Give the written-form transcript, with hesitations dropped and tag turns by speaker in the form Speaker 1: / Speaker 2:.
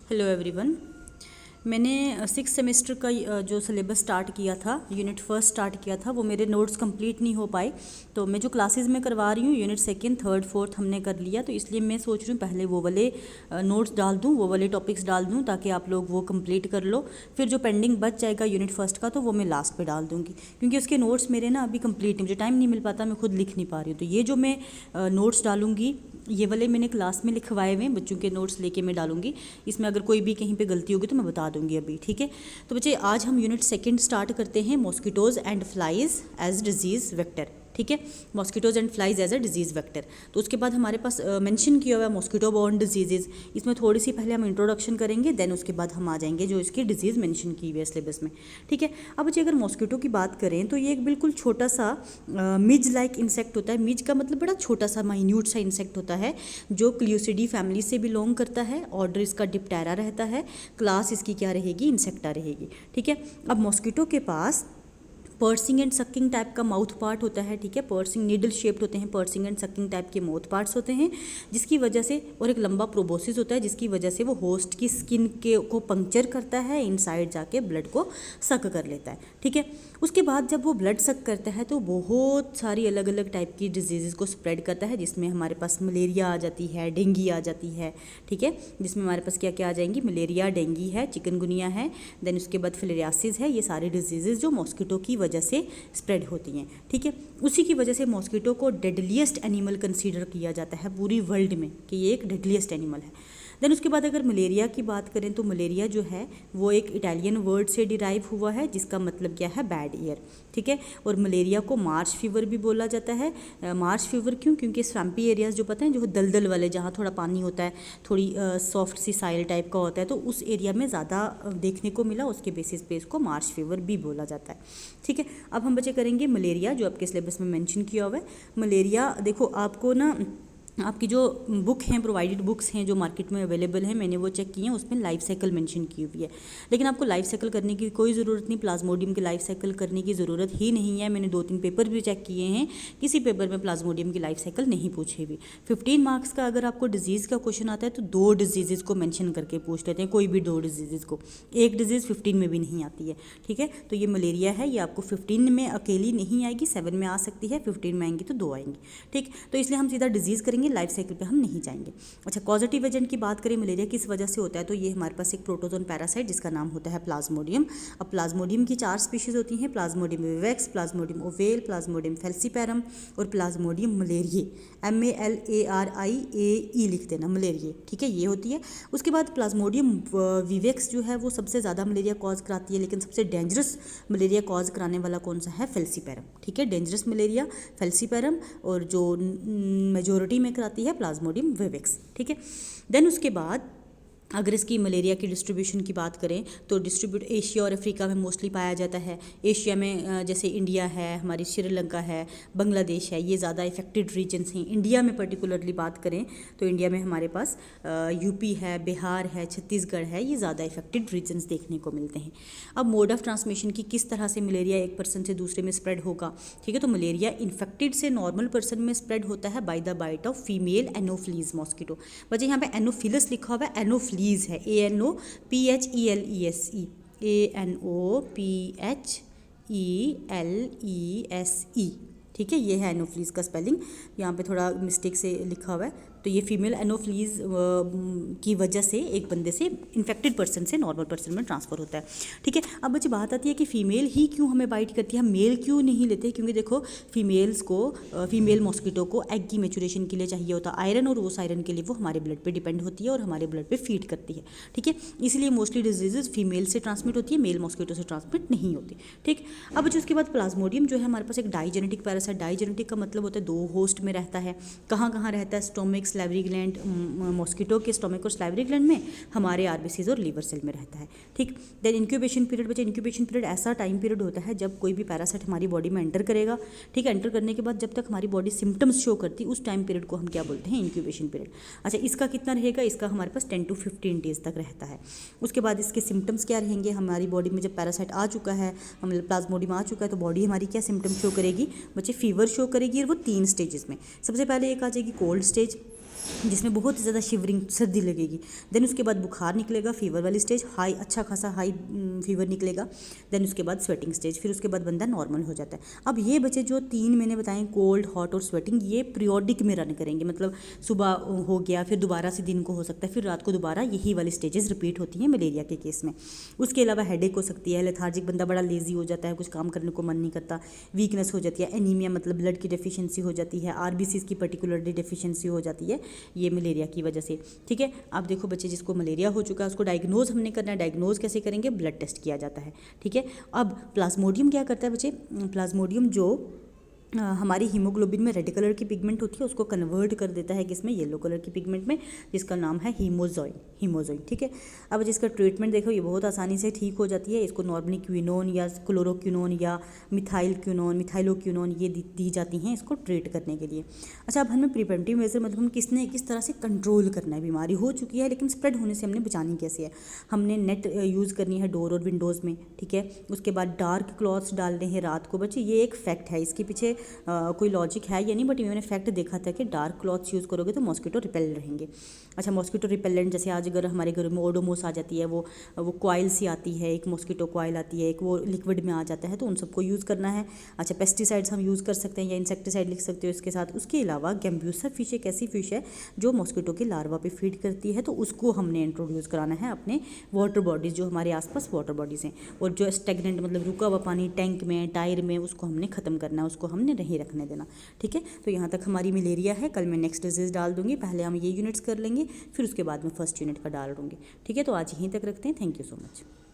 Speaker 1: Hello everyone. मैंने six semester का जो सिलेबस स्टार्ट किया था, यूनिट फर्स्ट स्टार्ट किया था, वो मेरे नोट्स कंप्लीट नहीं हो पाए। तो मैं जो क्लासेस में करवा रही हूँ यूनिट सेकंड थर्ड फोर्थ हमने कर लिया, तो इसलिए मैं सोच रही हूँ पहले वो वाले नोट्स डाल दूँ, वो वाले टॉपिक्स डाल दूँ ताकि आप लोग वो कंप्लीट कर लो। फिर जो पेंडिंग बच जाएगा यूनिट फर्स्ट का तो वो मैं लास्ट पे डाल दूँगी, क्योंकि उसके नोट्स मेरे ना अभी कंप्लीट नहीं, मुझे टाइम नहीं मिल पाता, मैं खुद लिख नहीं पा रही हूँ। तो ये जो मैं नोट्स डालूँगी ये वाले मैंने क्लास में लिखवाए हुए हैं, बच्चों के नोट्स लेके मैं डालूंगी। इसमें अगर कोई भी कहीं पे गलती होगी तो मैं बता दूंगी अभी, ठीक है। तो बच्चे आज हम यूनिट सेकंड स्टार्ट करते हैं, mosquitoes and flies as disease vector, ठीक है। Mosquitoes and flies as a disease vector. तो उसके बाद हमारे पास मेंशन किया हुआ है मॉस्किटो बॉर्न डिजीजेज। इसमें थोड़ी सी पहले हम इंट्रोडक्शन करेंगे, देन उसके बाद हम आ जाएंगे जो इसकी डिजीज़ मेंशन की हुई है सिलेबस में, ठीक है। अब बच्चे अगर मॉस्किटो की बात करें तो ये एक बिल्कुल छोटा सा मिज लाइक इंसेक्ट होता है। मिज का मतलब बड़ा छोटा सा माइन्यूट सा इंसेक्ट होता है जो क्लियोसिडी फैमिली से बिलोंग करता है। ऑर्डर इसका डिप्टेरा रहता है, क्लास इसकी क्या रहेगी, इंसेक्टा रहेगी, ठीक है। अब मॉस्किटो के पास पर्सिंग एंड सकिंग टाइप का माउथ पार्ट होता है, ठीक है। पर्सिंग नीडल शेप्ड होते हैं, पर्सिंग एंड सकिंग टाइप के माउथ पार्ट्स होते हैं, जिसकी वजह से, और एक लंबा प्रोबोसिस होता है जिसकी वजह से वो होस्ट की स्किन के को पंक्चर करता है, इनसाइड जाके ब्लड को सक कर लेता है, ठीक है। उसके बाद जब वो ब्लड सक करता है तो बहुत सारी अलग अलग टाइप की डिजीज़ को स्प्रेड करता है, जिसमें हमारे पास मलेरिया आ जाती है, डेंगी आ जाती है, ठीक है। जिसमें हमारे पास क्या क्या आ जाएंगी, मलेरिया, डेंगी है, चिकनगुनिया है, देन उसके बाद फिलेरियासिस है। ये सारी डिजीज़ जो मॉस्किटो की वजह से स्प्रेड होती हैं, ठीक है। उसी की वजह से मॉस्किटो को डेडलीस्ट एनिमल कंसीडर किया जाता है पूरी वर्ल्ड में कि ये एक डेडलीस्ट एनिमल है। देन उसके बाद अगर मलेरिया की बात करें तो मलेरिया जो है वो एक इटालियन वर्ड से डिराइव हुआ है जिसका मतलब क्या है, बैड ईयर, ठीक है। और मलेरिया को मार्च फीवर भी बोला जाता है। मार्च फीवर क्यों, क्योंकि स्वैम्पी एरियाज जो पता है, जो दलदल वाले, जहाँ थोड़ा पानी होता है, थोड़ी सॉफ्ट सी साइल टाइप का होता है, तो उस एरिया में ज़्यादा देखने को मिला, उसके बेसिस पे इसको मार्च फीवर भी बोला जाता है, ठीक है। अब हम बच्चे करेंगे मलेरिया, जो आपके सिलेबस में मेंशन किया हुआ है। मलेरिया देखो, आपको ना आपकी जो बुक हैं, प्रोवाइडेड बुक्स हैं जो मार्केट में अवेलेबल हैं, मैंने वो चेक की हैं, उसमें लाइफ साइकिल मेंशन की हुई है। लेकिन आपको लाइफ साइकिल करने की कोई ज़रूरत नहीं, प्लाज्मोडियम की लाइफ साइकिल करने की ज़रूरत ही नहीं है। मैंने 2-3 पेपर भी चेक किए हैं, किसी पेपर में प्लाज्मोडियम की लाइफ साइकिल नहीं पूछी हुई। 15 मार्क्स का अगर आपको डिजीज़ का क्वेश्चन आता है तो 2 डिजीज़ को मैंशन करके पूछ लेते हैं, कोई भी 2 डिजीज़ को। एक डिजीज़ 15 में भी नहीं आती है, ठीक है। तो ये मलेरिया है, ये आपको 15 में अकेली नहीं आएगी, 7 में आ सकती है, 15 में आएंगी तो 2 आएंगी, ठीक। तो इसलिए हम सीधा डिजीज़ करेंगे, लाइफ साइकिल पे हम नहीं जाएंगे। अच्छा, कॉजेटिव एजेंट की बात करें, मलेरिया किस वजह से होता है, तो ये हमारे पास एक प्रोटोजोन पैरासाइट जिसका नाम होता है प्लाज्मोडियम। अब प्लाज्मोडियम की 4 स्पीशीज होती हैं, Plasmodium vivax, Plasmodium oval, Plasmodium falciparum और प्लाज्मोडियम मलेरिये। MALARIAE लिख देना, मलेरिये, ठीक है, ये होती है। उसके बाद प्लाज्मोडियम विवेक्स जो है वो सबसे ज़्यादा मलेरिया कॉज कराती है, लेकिन सबसे डेंजरस मलेरिया कॉज कराने वाला कौन सा है, फेल्सीपैरम, ठीक है। डेंजरस मलेरिया फेल्सीपैरम, और जो मेजोरिटी में कराती है प्लाज्मोडियम विवेक्स, ठीक है। देन उसके बाद अगर इसकी मलेरिया की डिस्ट्रीब्यूशन की बात करें तो डिस्ट्रीब्यूट एशिया और अफ्रीका में मोस्टली पाया जाता है। एशिया में जैसे इंडिया है, हमारी श्रीलंका है, बांग्लादेश है, ये ज़्यादा इफेक्टेड रीजन्स हैं। इंडिया में पर्टिकुलरली बात करें तो इंडिया में हमारे पास यूपी है, बिहार है, छत्तीसगढ़ है, ये ज़्यादा इफेक्टेड रीजन्स देखने को मिलते हैं। अब मोड ऑफ ट्रांसमिशन की किस तरह से मलेरिया एक पर्सन से दूसरे में स्प्रेड होगा, ठीक है। तो मलेरिया इन्फेक्टेड से नॉर्मल पर्सन में स्प्रेड होता है by the bite of female anopheles mosquito. बच्चे यहाँ पे एनोफिलस लिखा हुआ है, एनोफ्लीज है, ANOPHELESE, ANOPHELESE, ठीक है। ये है एनोफ्लीज का स्पेलिंग, यहाँ पे थोड़ा मिस्टेक से लिखा हुआ है। तो ये फीमेल एनोफ्लीज की वजह से एक बंदे से इन्फेक्टेड पर्सन से नॉर्मल पर्सन में ट्रांसफ़र होता है, ठीक है। अब बच्चे बात आती है कि फ़ीमेल ही क्यों हमें बाइट करती है, हम मेल क्यों नहीं लेते, क्योंकि देखो फीमेल्स को, फीमेल मॉस्किटो को एग की मैचुरेशन के लिए चाहिए होता है आयरन, और उस आयरन के लिए वो हमारे ब्लड पे डिपेंड होती है और हमारे ब्लड पे फीड करती है, ठीक है। इसलिए मोस्टली डिजीजेज फीमेल से ट्रांसमिट होती है, मेल मॉस्किटो से ट्रांसमिट नहीं होती, ठीक। अब बच्चे उसके बाद प्लाज्मोडियम जो है हमारे पास एक डाइजेनेटिक पैरासाइट। डाइजेनेटिक का मतलब होता है 2 होस्ट में रहता है। कहाँ कहाँ रहता है, स्टोमिक, स्लाइवरी ग्लैंड, मॉस्किटो के स्टोमिक और स्लाइवरी ग्लैंड में, हमारे आरबीसीज और लीवर सेल में रहता है, ठीक। देन इंक्यूबेशन पीरियड, बच्चे इंक्यूबेशन पीरियड ऐसा टाइम पीरियड होता है जब कोई भी पैरासाइट हमारी बॉडी में एंटर करेगा, ठीक है। एंटर करने के बाद जब तक हमारी बॉडी सिम्टम्स शो करती है, उस टाइम पीरियड को हम क्या बोलते हैं, इंक्यूबेशन पीरियड। अच्छा, इसका कितना रहेगा, इसका हमारे पास 10 to 15 डेज तक रहता है। उसके बाद इसके सिम्टम्स क्या रहेंगे, हमारी बॉडी में जब पैरासाइट आ चुका है, हम प्लाज्मोडियम आ चुका है, तो बॉडी हमारी क्या सिम्टम्स शो करेगी, बच्चे फीवर शो करेगी, और वो 3 स्टेजेस में। सबसे पहले एक आ जाएगी कोल्ड स्टेज, जिसमें बहुत ही ज़्यादा शिवरिंग सर्दी लगेगी। देन उसके बाद बुखार निकलेगा, फीवर वाली स्टेज, हाई अच्छा खासा हाई फीवर निकलेगा। देन उसके बाद स्वेटिंग स्टेज, फिर उसके बाद बंदा नॉर्मल हो जाता है। अब ये बच्चे जो 3 मैंने बताए कोल्ड, हॉट और स्वेटिंग, ये पीरियोडिक में रन करेंगे, मतलब सुबह हो गया, फिर दोबारा से दिन को हो सकता है, फिर रात को दोबारा यही वाली स्टेजेस रिपीट होती हैं मलेरिया के केस में। उसके अलावा हेडेक हो सकती है, लेथार्जिक, बंदा बड़ा लेजी हो जाता है, कुछ काम करने को मन नहीं करता, वीकनेस हो जाती है, एनीमिया मतलब ब्लड की डेफिशिएंसी हो जाती है, आरबीसीज की पर्टिकुलरली डेफिशिएंसी हो जाती है, ये मलेरिया की वजह से। ठीक है, अब देखो बच्चे जिसको मलेरिया हो चुका है उसको डायग्नोज हमने करना है। डायग्नोज कैसे करेंगे? ब्लड टेस्ट किया जाता है। ठीक है, अब प्लाज्मोडियम क्या करता है बच्चे? प्लाज्मोडियम जो हमारी हीमोग्लोबिन में रेड कलर की पिगमेंट होती है उसको कन्वर्ट कर देता है किसमें? येलो कलर की पिगमेंट में, जिसका नाम है हीमोजोइन। ठीक है, अब जिसका ट्रीटमेंट देखो ये बहुत आसानी से ठीक हो जाती है। इसको नॉर्मली क्विनोन या क्लोरोक्विनोन या मिथाइलोक्विनोन ये दी जाती हैं इसको ट्रीट करने के लिए। अच्छा, अब हमें प्रिवेंटिव मेजर मतलब हम किस तरह से कंट्रोल करना है। बीमारी हो चुकी है लेकिन स्प्रेड होने से हमने बचानी कैसे है? हमने नेट यूज़ करनी है डोर और विंडोज़ में। ठीक है, उसके बाद डार्क क्लॉथ्स डालने हैं रात को। बच्चे ये एक फैक्ट है, इसके पीछे कोई लॉजिक है या नहीं, बट मैंने फैक्ट देखा था कि डार्क क्लॉथ्स यूज़ करोगे तो मॉस्किटो रिपेल रहेंगे। अच्छा, मॉस्किटो रिपेलेंट जैसे आज अगर हमारे घरों में ओडोमोस आ जाती है, वो कॉइल सी आती है, एक मॉस्किटो कॉइल आती है, एक वो लिक्विड में आ जाता है, तो उन सबको यूज़ करना है। अच्छा, पेस्टिसाइड्स हम यूज़ कर सकते हैं या इंसेक्टिसाइड लिख सकते हो इसके साथ। उसके अलावा गैम्ब्यूसा फिश एक ऐसी फिश है जो मॉस्किटो के लार्वा पे फीड करती है, तो उसको हमने इंट्रोड्यूस कराना है अपने वाटर बॉडीज़, जो हमारे आसपास वाटर बॉडीज़ हैं। और जो स्टेगनेंट मतलब रुका हुआ पानी टैंक में, टायर में, उसको हमने ख़त्म करना है, उसको हमने नहीं रखने देना। ठीक है, तो यहाँ तक हमारी मलेरिया है। कल मैं नेक्स्ट डिजीज़ डाल दूँगी, पहले हम ये यूनिट्स कर लेंगे, फिर उसके बाद मैं फर्स्ट यूनिट का डाल दूँगी। ठीक है, तो आज यहीं तक रखते हैं। Thank you so much.